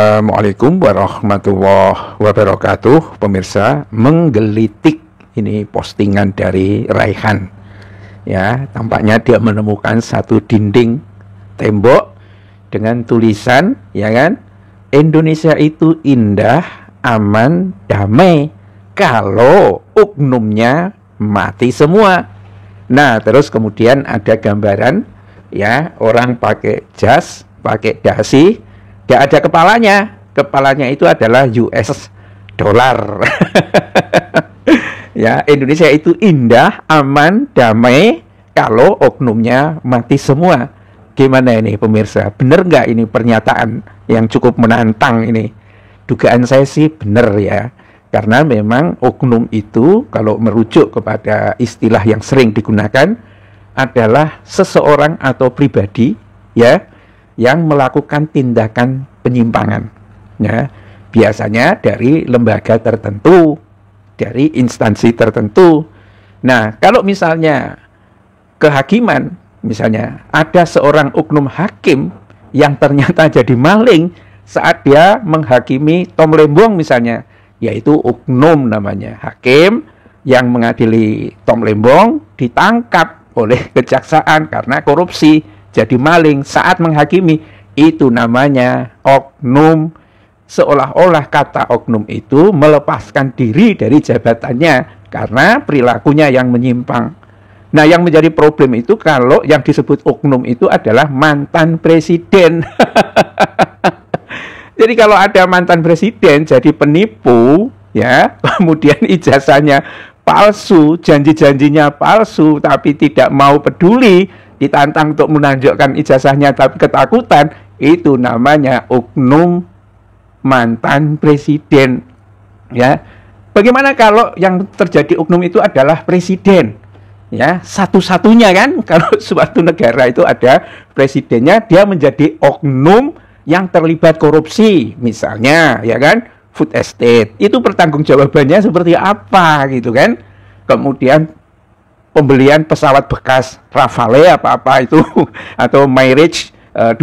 Assalamualaikum warahmatullahi wabarakatuh. Pemirsa, menggelitik ini postingan dari Raihan. Ya, tampaknya dia menemukan satu dinding tembok dengan tulisan, ya kan? Indonesia itu indah, aman, damai kalau oknumnya mati semua. Nah, terus kemudian ada gambaran, ya, orang pakai jas, pakai dasi, gak ada kepalanya. Kepalanya itu adalah US dollar. Ya, Indonesia itu indah, aman, damai kalau oknumnya mati semua. Gimana ini pemirsa? Bener nggak ini pernyataan yang cukup menantang ini? Dugaan saya sih bener ya. Karena memang oknum itu kalau merujuk kepada istilah yang sering digunakan adalah seseorang atau pribadi, ya, yang melakukan tindakan penyimpangan, ya, biasanya dari lembaga tertentu, dari instansi tertentu. Nah, kalau misalnya kehakiman, misalnya ada seorang oknum hakim yang ternyata jadi maling saat dia menghakimi Tom Lembong misalnya, yaitu oknum namanya, hakim yang mengadili Tom Lembong ditangkap oleh kejaksaan karena korupsi, jadi maling saat menghakimi, itu namanya oknum. Seolah-olah kata oknum itu melepaskan diri dari jabatannya karena perilakunya yang menyimpang. Nah, yang menjadi problem itu kalau yang disebut oknum itu adalah mantan presiden. Jadi kalau ada mantan presiden jadi penipu, ya, kemudian ijazahnya palsu, janji-janjinya palsu, tapi tidak mau peduli, ditantang untuk menunjukkan ijazahnya tapi ketakutan, itu namanya oknum mantan presiden. Ya, bagaimana kalau yang terjadi oknum itu adalah presiden? Ya, satu-satunya kan, kalau suatu negara itu ada presidennya, dia menjadi oknum yang terlibat korupsi, misalnya, ya kan, food estate, itu pertanggungjawabannya seperti apa gitu kan? Kemudian pembelian pesawat bekas Rafale apa-apa itu atau Mirage 2000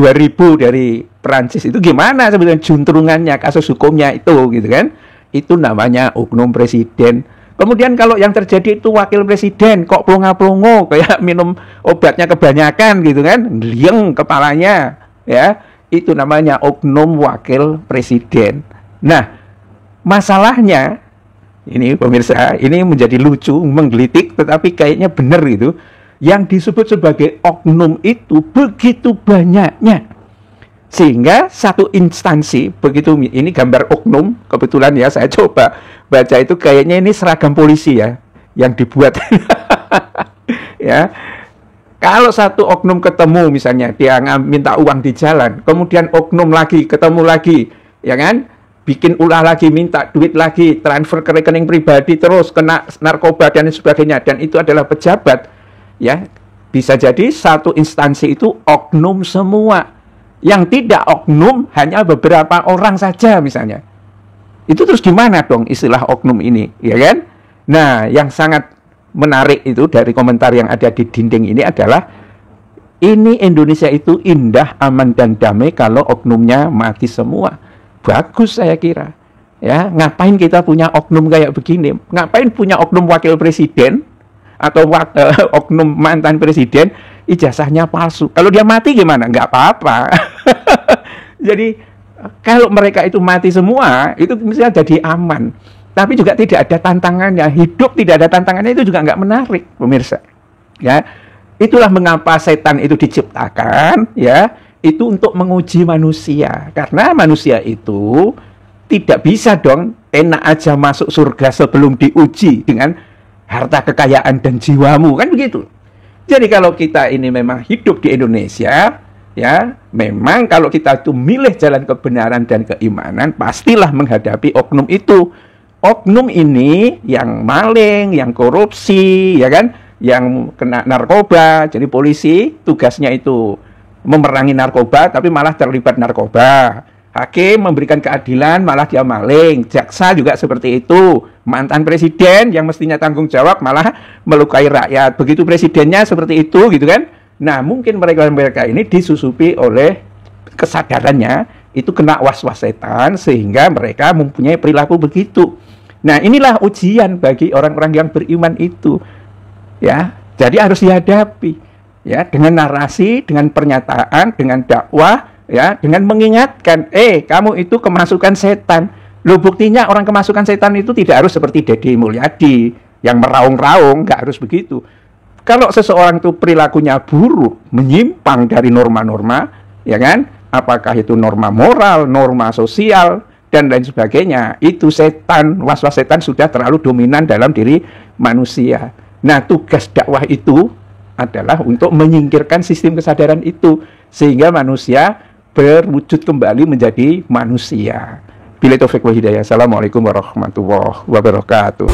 dari Perancis itu gimana sebetulnya juntrungannya, kasus hukumnya itu gitu kan? Itu namanya oknum presiden. Kemudian kalau yang terjadi itu wakil presiden kok plonga-plongo kayak minum obatnya kebanyakan gitu kan, lieng kepalanya, ya, itu namanya oknum wakil presiden. Nah, masalahnya ini pemirsa, ini menjadi lucu, menggelitik, tetapi kayaknya benar gitu. Yang disebut sebagai oknum itu begitu banyaknya. Sehingga satu instansi, begitu, ini gambar oknum, kebetulan ya saya coba baca itu kayaknya ini seragam polisi ya, yang dibuat. Ya, kalau satu oknum ketemu misalnya, dia minta uang di jalan, kemudian oknum lagi, ketemu lagi, ya kan? Bikin ulah lagi, minta duit lagi, transfer ke rekening pribadi, terus kena narkoba dan sebagainya, dan itu adalah pejabat, ya, bisa jadi satu instansi itu oknum semua. Yang tidak oknum hanya beberapa orang saja misalnya. Itu terus gimana dong istilah oknum ini, ya kan? Nah, yang sangat menarik itu dari komentar yang ada di dinding ini adalah ini Indonesia itu indah, aman dan damai kalau oknumnya mati semua. Bagus saya kira. Ya, ngapain kita punya oknum kayak begini? Ngapain punya oknum wakil presiden atau oknum mantan presiden ijazahnya palsu? Kalau dia mati gimana? Nggak apa-apa. Jadi kalau mereka itu mati semua, itu misalnya jadi aman. Tapi juga tidak ada tantangannya. Hidup tidak ada tantangannya itu juga nggak menarik, pemirsa. Ya, itulah mengapa setan itu diciptakan, ya, itu untuk menguji manusia. Karena manusia itu tidak bisa dong enak aja masuk surga sebelum diuji dengan harta kekayaan dan jiwamu, kan begitu. Jadi kalau kita ini memang hidup di Indonesia, ya, memang kalau kita itu milih jalan kebenaran dan keimanan, pastilah menghadapi oknum itu. Oknum ini yang maling, yang korupsi, ya kan, yang kena narkoba. Jadi polisi tugasnya itu memerangi narkoba, tapi malah terlibat narkoba. Hakim memberikan keadilan, malah dia maling. Jaksa juga seperti itu. Mantan presiden yang mestinya tanggung jawab malah melukai rakyat. Begitu presidennya seperti itu gitu kan. Nah, mungkin mereka-mereka ini disusupi oleh kesadarannya itu kena was-was setan sehingga mereka mempunyai perilaku begitu. Nah, inilah ujian bagi orang-orang yang beriman itu. Ya, jadi harus dihadapi ya dengan narasi, dengan pernyataan, dengan dakwah, ya, dengan mengingatkan, kamu itu kemasukan setan. Loh, buktinya orang kemasukan setan itu tidak harus seperti Deddy Mulyadi yang meraung-raung, nggak harus begitu. Kalau seseorang itu perilakunya buruk, menyimpang dari norma-norma, ya kan? Apakah itu norma moral, norma sosial, dan lain sebagainya, itu setan, was-was setan sudah terlalu dominan dalam diri manusia. Nah, tugas dakwah itu adalah untuk menyingkirkan sistem kesadaran itu, sehingga manusia berwujud kembali menjadi manusia. Billahi taufiq wal hidayah. Assalamualaikum warahmatullahi wabarakatuh.